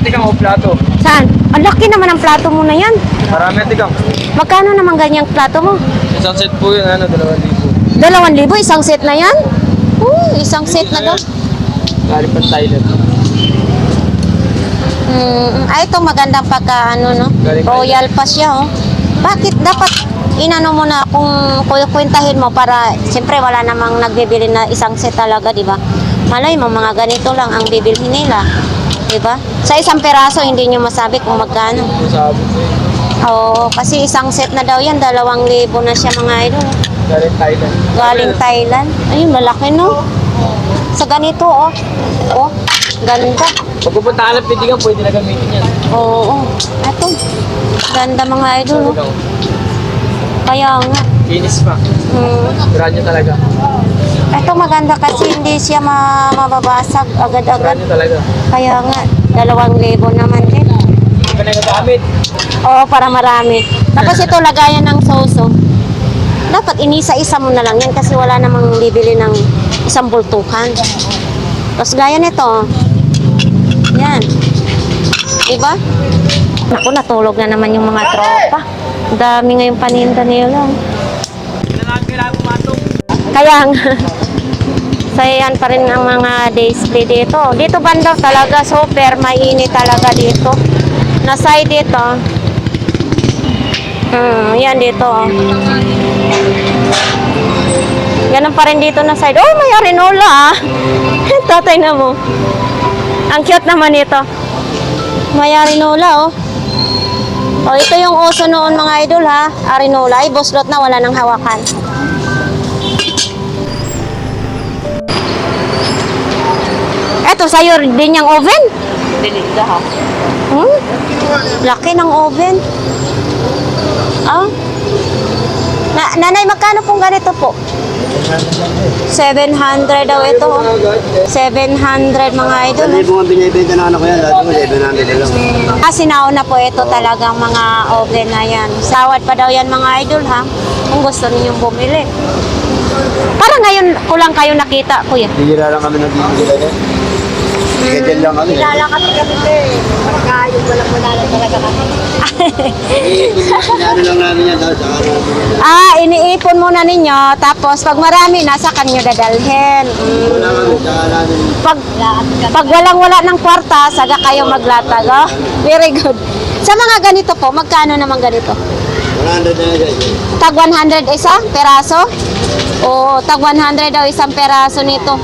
Tikang o plato. Saan? Ang laki naman ang plato mo na yan. Marami tikang. Magkano naman ganyang plato mo? Isang set po yun, 2,000. 2,000? Isang set na yan? Isang set na daw. Galing pa Thailand. Ay, ito magandang pagka, ano, no? Royal pa siya, oh. Bakit dapat inano mo na kung kwentahin mo para, siyempre wala namang nagbibili na isang set talaga, di ba? Malay mo, mga ganito lang ang bibilhin nila. Di ba? Sa isang peraso, hindi nyo masabi kung magkano. Sabi ko Oo, kasi isang set na daw yan, 2,000 na siya mga idol. galing Thailand. Galing Thailand. Ayun, malaki no. Sa ganito, oh. Oh, ganda. Pag pupunta ka ng pitigan, pwede na gamitin yan. Oo, eto. Ganda mga idol, oh. Kaya nga. Kinis pa. Mm. Tira nyo talaga. Ito maganda kasi hindi siya mababasag agad-agad. Ano talaga? Kaya nga, 2,000 naman din. Hindi ka na nagamit. Oo, para marami. Tapos ito, lagayan ng soso. Dapat inisa-isa mo na lang yan kasi wala namang bibili ng isang bultukan. Tapos gaya nito. Yan. Diba? Naku, natulog na naman yung mga tropa. Ang dami ngayong paninda nila. Kaya nga. Sayan pa rin ang mga display dito. Dito banda talaga super mainit talaga dito. Nasay dito. Yan dito. Ganun pa rin dito na side. Oh, may arenola ah. Tatay na mo. Ang cute naman ito. May arenola oh. Oh, ito yung uso noon mga idol ha. Arenola. Ay, boslot na wala nang hawakan. Eto, sa'yo din yung oven? Delikda ha. Laki ng oven. Ah? Nanay, magkano pong ganito po? 700 daw ito. 700 mga idol. Hindi mo nga binibenta na anak ko yan, dati mo 700 na lang. Kasi nauna po ito talagang mga oven na yan. Sawad pa daw yan mga idol ha. Kung gusto ninyong bumili. Parang ngayon ko lang kayo nakita, kuya. Bihira lang kami nagbibigay na yan. Ganyan lang kami. Kilala kami eh. Magkayong walang mulala talaga kami. Inaano lang namin yan, tapos saka namin. Ah, iniipon muna ninyo. Tapos pag marami, nasa kanyo dadalhin. Wala kami, saka namin. Pag walang-wala ng kwarta, saga kayo maglatag. Oh, very good. Sa mga ganito po, magkano naman ganito? 100 na yan. Tag 100 isa, peraso? Oo, tag 100 daw isang peraso nito.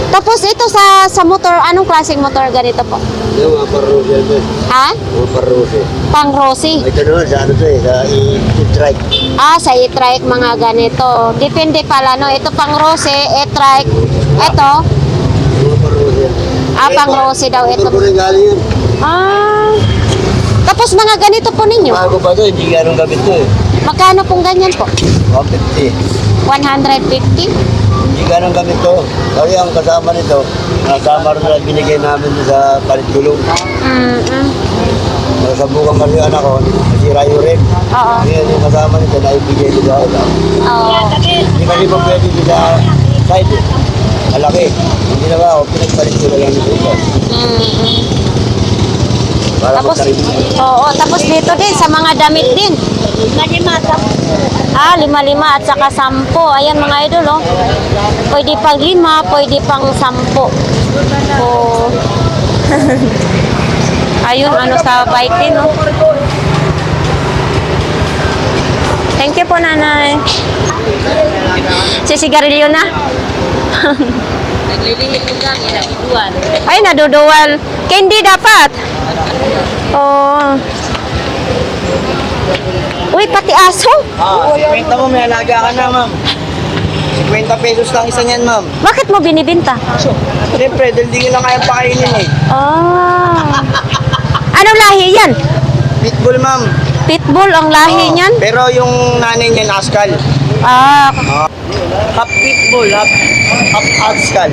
Tapos ito sa motor, anong klaseng motor ganito po? Yung mga parrusi yan po. Ha? Mga parrusi. Pang Rossi. Ito naman sa ano to eh, sa e-trike. Ah, sa e-trike mga ganito. Depende pala, no? Ito pang Rossi, e-trike. Ito, Mga parrusi yan. pang Rossi daw ito. Motor ko rin galing yan. Ah, tapos mga ganito po ninyo. Bago pa to, hindi ganong gamit to eh. Magkano pong ganyan po? 150. 150? Hindi ganong gamit to. Kasi ang kasama nito, kasama rin na binigay namin sa palit gulong. Nasabukan kasi anak ko, nasira yung rim. Oo. Ngayon yung kasama nito, naibigay nito ako. Oo. Hindi kasi pa pwede sa side eh. Malaki. Hindi na ba ako, pinagpalit ko na lang nito. Para Tapos, magkarin. oo, tapos dito din, sa mga damit din. Ah, 5 at saka 10. Ayan mga idol, oh. Pwede pang 5, pwede pang 10. Oh. Ayun, ano sa bike din, oh. Thank you po, nanay. Sisigarilyo na. Naglilingit ko lang, inaduan. Ay, naduduwal. Candy dapat. Oh. Uy, pati aso. Kwenta mo, may alaga ka na, ma'am. 50 pesos lang isa niyan, ma'am. Bakit mo binibinta? Siyempre, dahil di lang kaya pakainin eh. Ah. Anong lahi yan? Pitbull, ma'am. Pitbull ang lahi niyan? Pero yung nanay niya, Askal. Ah. Half pitbull, half Askal.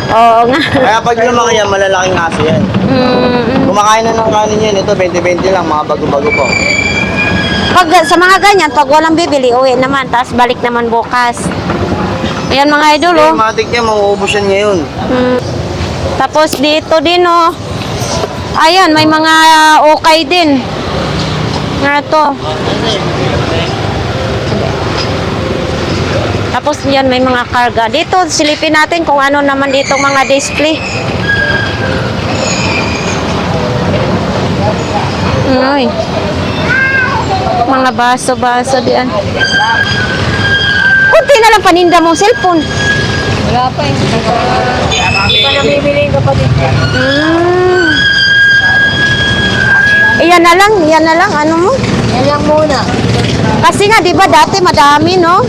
Oo nga. Kaya pag lumaki yan, malalaking aso yan. Kumakain na ng kanin yan. Ito, 20-20 lang, mga bago-bago po. Pag sa mga ganyan, pag walang bibili, uwi naman, tapos balik naman bukas. Ayan mga idol, oh. Matik niya, mauubos yan ngayon. Tapos dito din, oh. Ayan, may mga okay din. Nga to. Tapos yan, may mga karga. Dito, silipin natin kung ano naman dito mga display. Ay. Mga baso-baso diyan. Kunti na lang paninda mong cellphone. Wala pa eh. Hindi pa namimili ka pa dito. Iyan na lang, ano mo? Yan lang muna. Kasi nga, di ba, dati madami, no?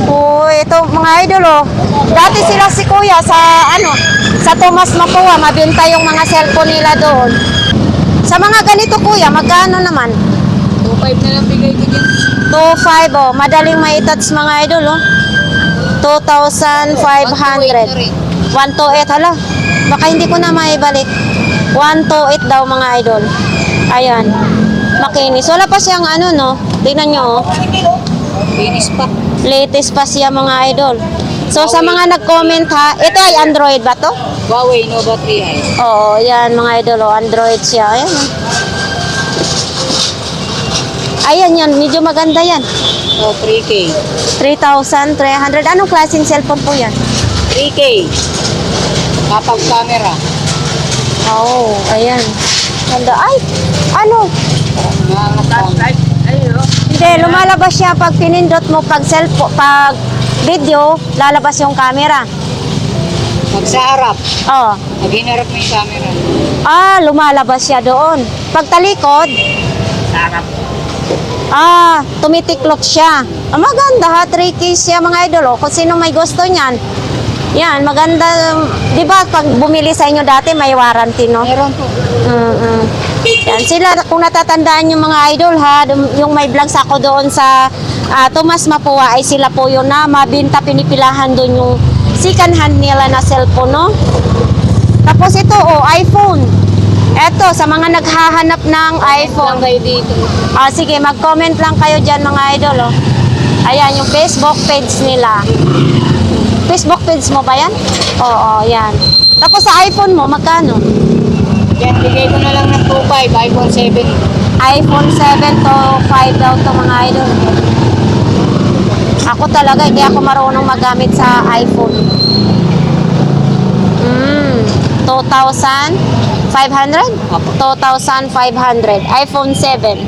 Oh, ito, mga idol, oh. Dati sila si Kuya sa Tomas Mapua, mabenta yung mga cellphone nila doon. Sa mga ganito, Kuya, magkano naman? 2.5 na lang bigay ko dyan. 2.5 oh. Madaling mai-touch mga idol oh. 2,500. 128 hala. Baka hindi ko na maibalik. 128 daw mga idol. Ayan. Makinis. Wala pa siyang ano no. Tingnan nyo oh. Finish pa. Latest pa siya mga idol. So sa mga nag-comment ha, ito ay Android ba to? Huawei Nova 3i. Oo, yan mga idol, oh, Android siya. Ayan. Ayan yan, medyo maganda yan. So, 3K. 3,300. Anong klaseng cellphone po yan? 3K. Kapag camera. Oo, ayan. Ganda. Ay, ano? Flashlight. Hindi, lumalabas siya pag pinindot mo pag cellphone, pag video, lalabas yung camera. Pag sa harap, Oh. pag hinarap mo yung camera. Ah, lumalabas siya doon. Pag talikod, Sa harap. tumitiklop siya. Ah, maganda ha, 3K siya mga idol. Oh. Kung sino may gusto niyan. Yan, maganda. Di ba pag bumili sa inyo dati, may warranty, no? Meron po. Yan, sila, kung natatandaan yung mga idol ha, yung may vlogs ako doon sa Tomas Mapua, ay sila po yun na mabinta, pinipilahan doon yung second hand nila na cellphone, no? Tapos ito, oh, iPhone. Eto, sa mga naghahanap ng iPhone. Lang kayo dito. Sige, mag-comment lang kayo dyan mga idol, oh. Ayan, yung Facebook page nila. Facebook page mo ba yan? Oo, yan. Tapos sa iPhone mo, magkano? Yan, bigay ko na lang ng 2.5, iPhone 7. iPhone 7 to 5 daw to mga idol. Ako talaga, hindi ako marunong magamit sa iPhone. 2,500? 2,500. iPhone 7.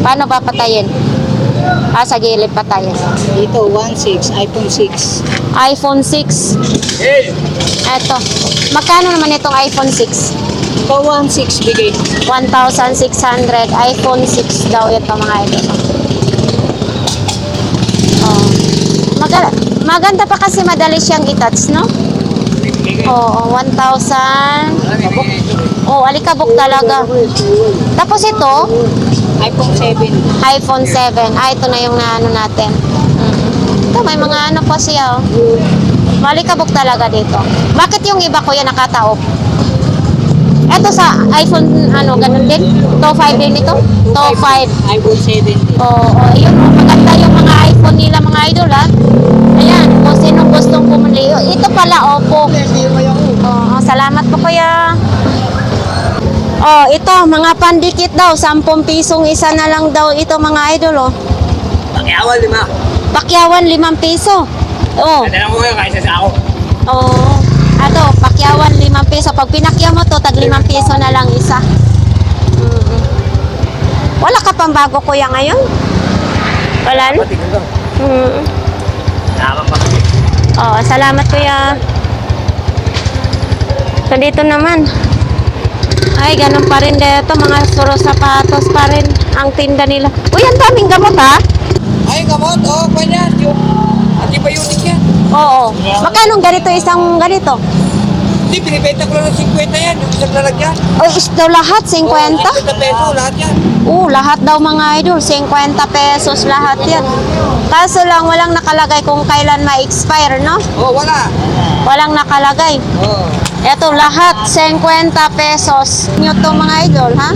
Paano ba patayin? Sa gilid patayin. Dito, 1.6, iPhone 6. iPhone 6. Eto. Magkano naman itong iPhone 6? Ito, 1.6 bigay. 1,600. iPhone 6 daw ito mga idol. Oh. Maganda pa kasi madali siyang i-touch, no? Oo, 1,000. Oh, alikabok talaga. Tapos ito, iPhone 7. iPhone 7. Ito na yung ano natin. Ito, may mga ano pa siya, oh. Malikabok talaga dito. Bakit yung iba ko yan nakataop? Ito sa iPhone, ano, ganun din? 2.5 din ito? 2.5. iPhone 7 din. Oo, yun, maganda yung mga iPhone nila mga idol, ha? Ayan, kung sinong gustong pumili. Ito pala, Oppo. Oo, salamat po kuya. Oh, ito, mga pandikit daw, 10 pisong isa na lang daw ito mga idol, oh. Pakyawan, 5. Pakyawan, 5 piso. Oh. Kaya ko kayo kaysa sa ako. Oo. Ato, pakyawan 5 piso. Pag pinakya mo to, tag 5 piso na lang isa. Wala ka pang bago kuya ngayon? Wala na? Patigil lang. Tama pa. Oh, salamat kuya. So dito naman. Ay, ganun pa rin dito. Mga suro sapatos pa rin ang tinda nila. Uy, ang daming gamot ha? Ay, gamot. Oo, kanya. Yung antibiotic yan. Oo. Magkano ganito isang ganito? Hindi, binibenta ko lang ng 50 yan. Yung isang lalagyan. Uy, is daw lahat? 50? 50 peso, lahat yan. Lahat daw mga idol, 50 pesos lahat yan. Kaso lang, walang nakalagay kung kailan ma-expire, no? Oo, wala. Walang nakalagay. Oo. Ito, lahat, 50 pesos. Nyo to mga idol, ha?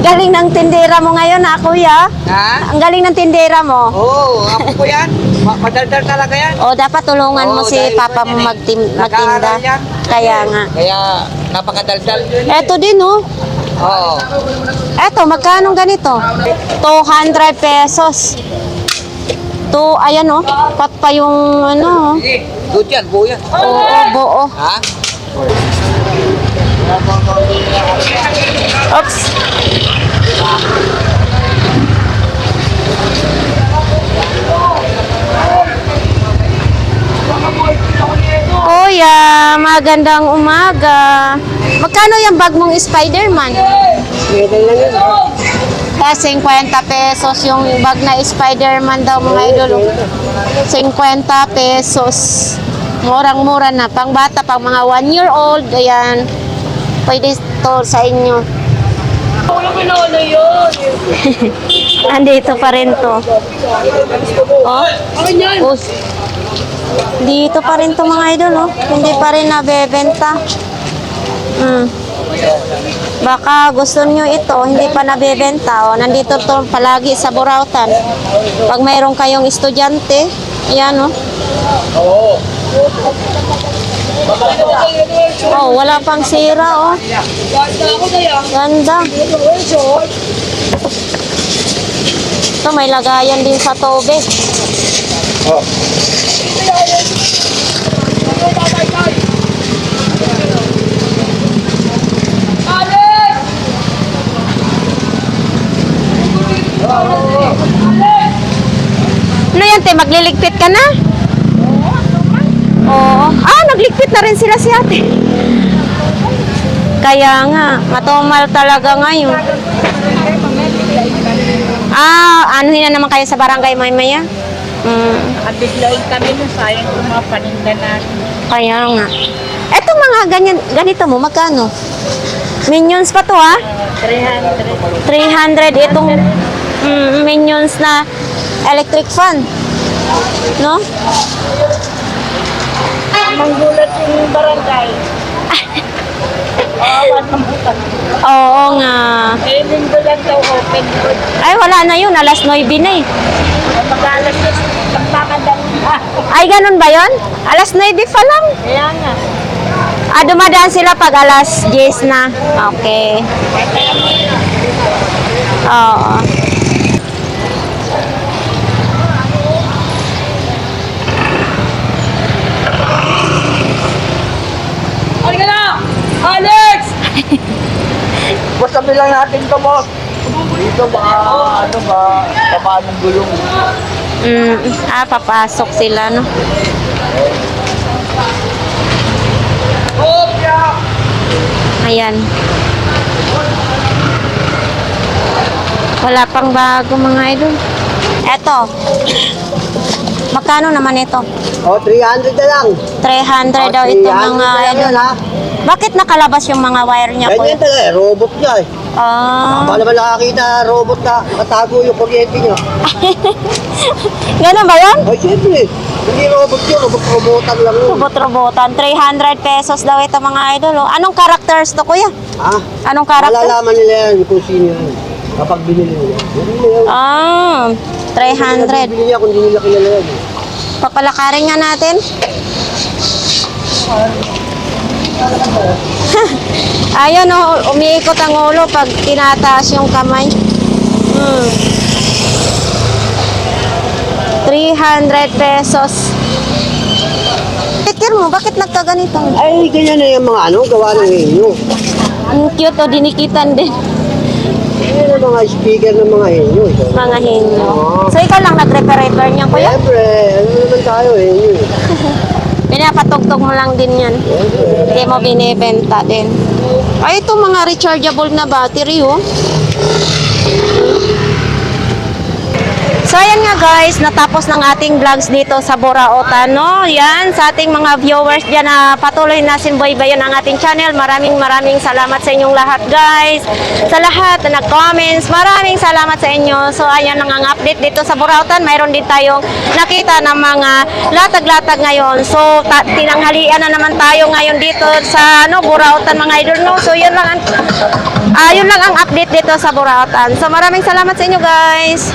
Galing ng tindera mo ngayon, ha, kuya? Ha? Ang galing ng tindera mo. Oo, ako po yan. Madaldal talaga yan. O, dapat tulungan mo Oo, si dahil papa po mo yan eh. magtinda. Nag-aaral yan. Kaya nga. Kaya, napakadaldal. Ito din, oh. Oo. Eto, magkano ganito? 200 pesos. Ayan oh, pat pa yung ano. Sige, good yan, buo yan. Oo, buo. Ha? Oops. Kuya, magandang umaga. Magkano yung bag mong Spider-Man? Kaya 50 pesos yung bag na Spider-Man daw mga idol. 50 pesos. Murang-mura na. Pang bata, pang mga 1 year old. Ayan. Pwede to sa inyo. Nandito pa rin to. Oh. Us. Dito pa rin to mga idol, oh. Hindi pa rin nabebenta. Baka gusto nyo ito, hindi pa nabebenta. Oh. Nandito to palagi sa Burautan. Pag mayroon kayong estudyante, yan, oh. Oh, wala pang sira, oh. Ganda. Ito, may lagayan din sa tubig. Ano yan, te? Magliligpit ka na? Oo. Ah, nagligpit na rin sila si ate. Kaya nga, matumal talaga ngayon. Ah, anuhin na naman kayo sa barangay maya? At biglayin kami nun, sayang kung mga paninda natin. Kaya nga. Eto mga ganyan, ganito mo, magkano? Minions pa to, ha? 300. 300 itong Minions na electric fan. No? Manggulat yung barangay. Awan naman kami. Oo nga. Eh, linggo lang daw open food. Ay, wala na yun. Alas 9 na eh. Mag-alas na, magpapadali na. Ay, ganun ba yun? Alas 9 pa lang. Kaya nga. Ah, dumadaan sila pag alas 10 na. Okay. Oo. Halika na! Alex! Basta bilang natin to, boss. Dito ba, ano ba, paanong gulong? Papasok sila, no? Ayan. Wala pang bago mga idol. Eto. Magkano naman ito? Oh, 300 na lang. 300 daw ito mga idol. ha? Bakit nakalabas yung mga wire niya po? Ganyan talaga, robot niya eh. Ah. Paano ba nakakita robot na nakatago yung kuryente niya? Ganun ba yun? Ay, siyempre. Hindi robot yun, robot-robotan lang yun. Robot-robotan. 300 pesos daw ito mga idol. Oh. Anong characters to kuya? Ha? Anong character? Malalaman nila yan kung sino yan. Kapag binili nila. Binili nila yan. Ah, 300. Binili niya kung hindi nila kilala yan. Papalakarin nga natin. Ayun, oh, umiikot ang ulo pag tinataas yung kamay. 300 pesos. Tikir mo, bakit nagkaganito? Ay, ganyan na yung mga ano, gawa ng henyo. Ang cute, oh, dinikitan din. Yan ang mga speaker ng mga henyo. Mga henyo. So, ikaw lang nag-repair niyan, kuya? Siyempre, ano naman tayo henyo. Pinapatugtog mo lang din yan. Hindi mo binibenta din. Ay, ito mga rechargeable na battery, oh. So, ayan nga guys, natapos ng ating vlogs dito sa Burautan, no? Yan, sa ating mga viewers dyan na patuloy na sinboybayan ang ating channel. Maraming salamat sa inyong lahat, guys. Sa lahat na nag-comments, maraming salamat sa inyo. So, ayan ang update dito sa Burautan. Mayroon din tayong nakita ng mga latag-latag ngayon. So, tinanghalian na naman tayo ngayon dito sa Burautan, mga idol, no? So, yun lang ang update dito sa Burautan. So, maraming salamat sa inyo, guys.